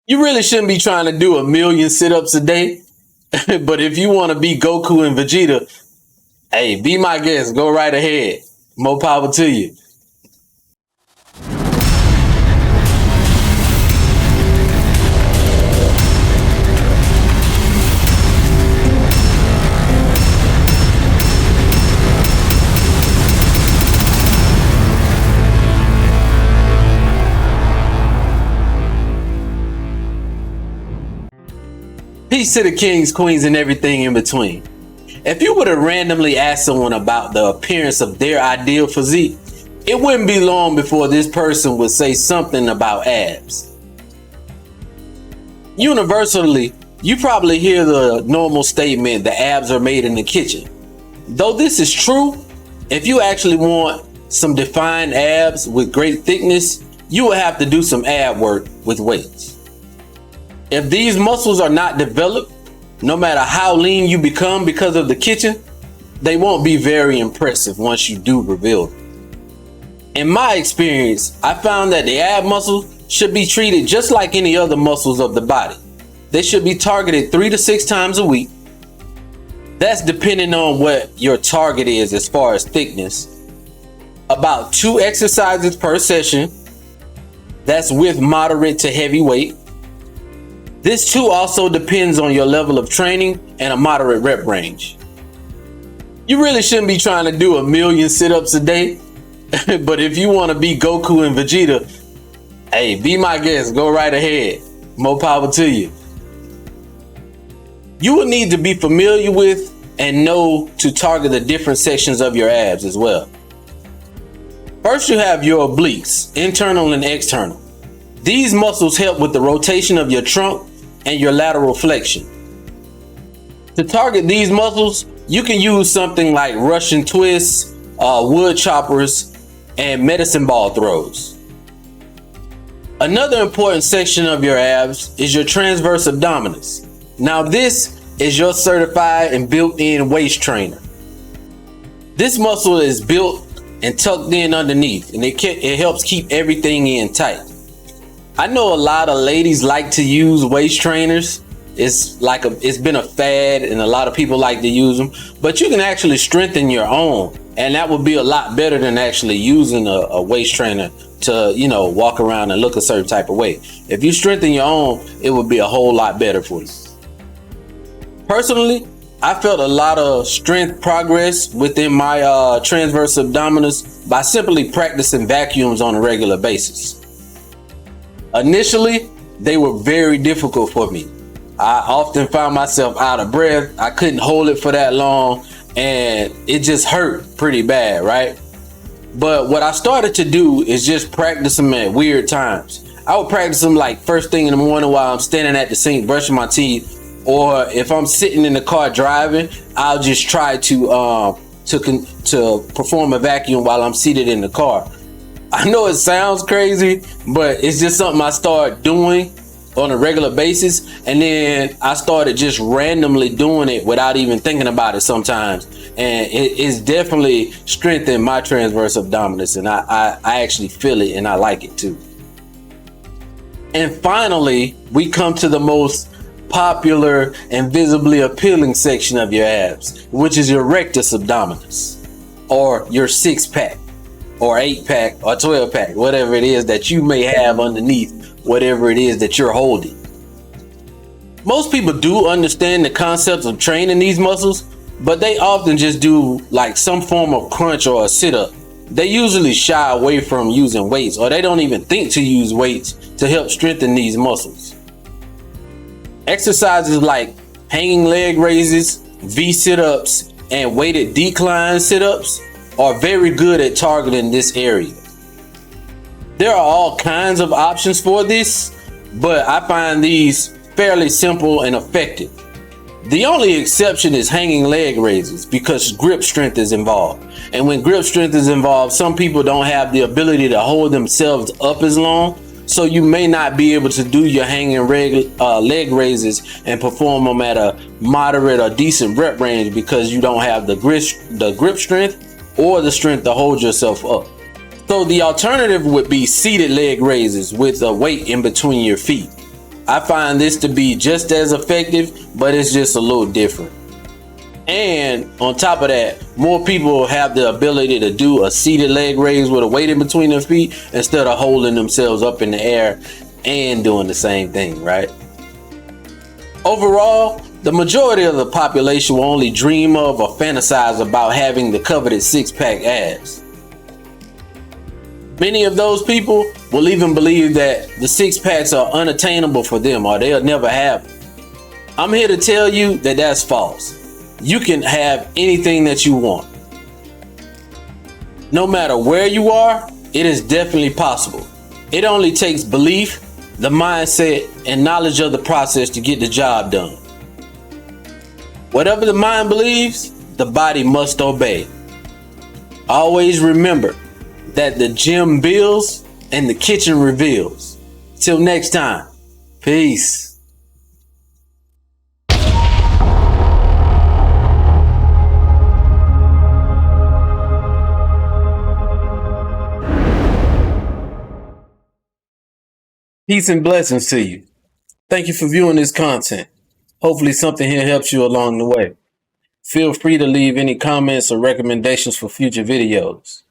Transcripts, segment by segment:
You really shouldn't be trying to do 1,000,000 sit-ups a day. But if you want to be Goku and Vegeta, hey, be my guest. Go right ahead. More power to you. Peace to the kings, queens, and everything in between. If you were to randomly ask someone about the appearance of their ideal physique, it wouldn't be long before this person would say something about abs. Universally, you probably hear the normal statement, the abs are made in the kitchen. Though this is true, if you actually want some defined abs with great thickness, you will have to do some ab work with weights. If these muscles are not developed, no matter how lean you become because of the kitchen, they won't be very impressive once you do reveal them. In my experience, I found that the ab muscle should be treated just like any other muscles of the body. They should be targeted 3 to 6 times a week. That's depending on what your target is as far as thickness. About 2 exercises per session. That's with moderate to heavy weight. This too also depends on your level of training and a moderate rep range. You really shouldn't be trying to do 1,000,000 sit-ups a day. But if you want to be Goku and Vegeta, hey, be my guest. Go right ahead. More power to you. You will need to be familiar with and know to target the different sections of your abs as well. First, you have your obliques, internal and external. These muscles help with the rotation of your trunk and your lateral flexion. To target these muscles, you can use something like Russian twists, wood choppers, and medicine ball throws. Another important section of your abs is your transverse abdominis. Now this is your certified and built-in waist trainer. This muscle is built and tucked in underneath, and it helps keep everything in tight. I know a lot of ladies like to use waist trainers. It's been a fad and a lot of people like to use them, but you can actually strengthen your own, and that would be a lot better than actually using a waist trainer to, walk around and look a certain type of way. If you strengthen your own, it would be a whole lot better for you. Personally, I felt a lot of strength progress within my transverse abdominis by simply practicing vacuums on a regular basis. Initially, they were very difficult for me. I often found myself out of breath. I couldn't hold it for that long, and it just hurt pretty bad, right? But what I started to do is just practice them at weird times. I would practice them like first thing in the morning while I'm standing at the sink brushing my teeth, or if I'm sitting in the car driving, I'll just try to perform a vacuum while I'm seated in the car. I know it sounds crazy, but it's just something I started doing on a regular basis, and then I started just randomly doing it without even thinking about it sometimes, and it's definitely strengthened my transverse abdominis, and I actually feel it and I like it too. And finally, we come to the most popular and visibly appealing section of your abs, which is your rectus abdominis, or your 6-pack, or 8-pack, or 12-pack, whatever it is that you may have underneath whatever it is that you're holding. Most people do understand the concepts of training these muscles, but they often just do like some form of crunch or a sit-up. They usually shy away from using weights, or they don't even think to use weights to help strengthen these muscles. Exercises like hanging leg raises, V sit-ups, and weighted decline sit-ups are very good at targeting this area. There are all kinds of options for this, but I find these fairly simple and effective. The only exception is hanging leg raises, because grip strength is involved. And when grip strength is involved, some people don't have the ability to hold themselves up as long, so you may not be able to do your hanging leg raises and perform them at a moderate or decent rep range because you don't have the grip strength or the strength to hold yourself up. So the alternative would be seated leg raises with a weight in between your feet. I find this to be just as effective, but it's just a little different. And on top of that, more people have the ability to do a seated leg raise with a weight in between their feet instead of holding themselves up in the air and doing the same thing, right? Overall, the majority of the population will only dream of or fantasize about having the coveted six-pack abs. Many of those people will even believe that the six-packs are unattainable for them or they'll never have them. I'm here to tell you that that's false. You can have anything that you want. No matter where you are, it is definitely possible. It only takes belief, the mindset, and knowledge of the process to get the job done. Whatever the mind believes, the body must obey. Always remember that the gym builds and the kitchen reveals. Till next time, peace. Peace and blessings to you. Thank you for viewing this content. Hopefully something here helps you along the way. Feel free to leave any comments or recommendations for future videos.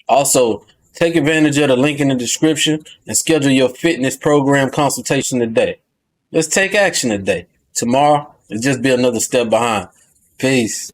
Also, take advantage of the link in the description and schedule your fitness program consultation today. Let's take action today. Tomorrow, it'll just be another step behind. Peace.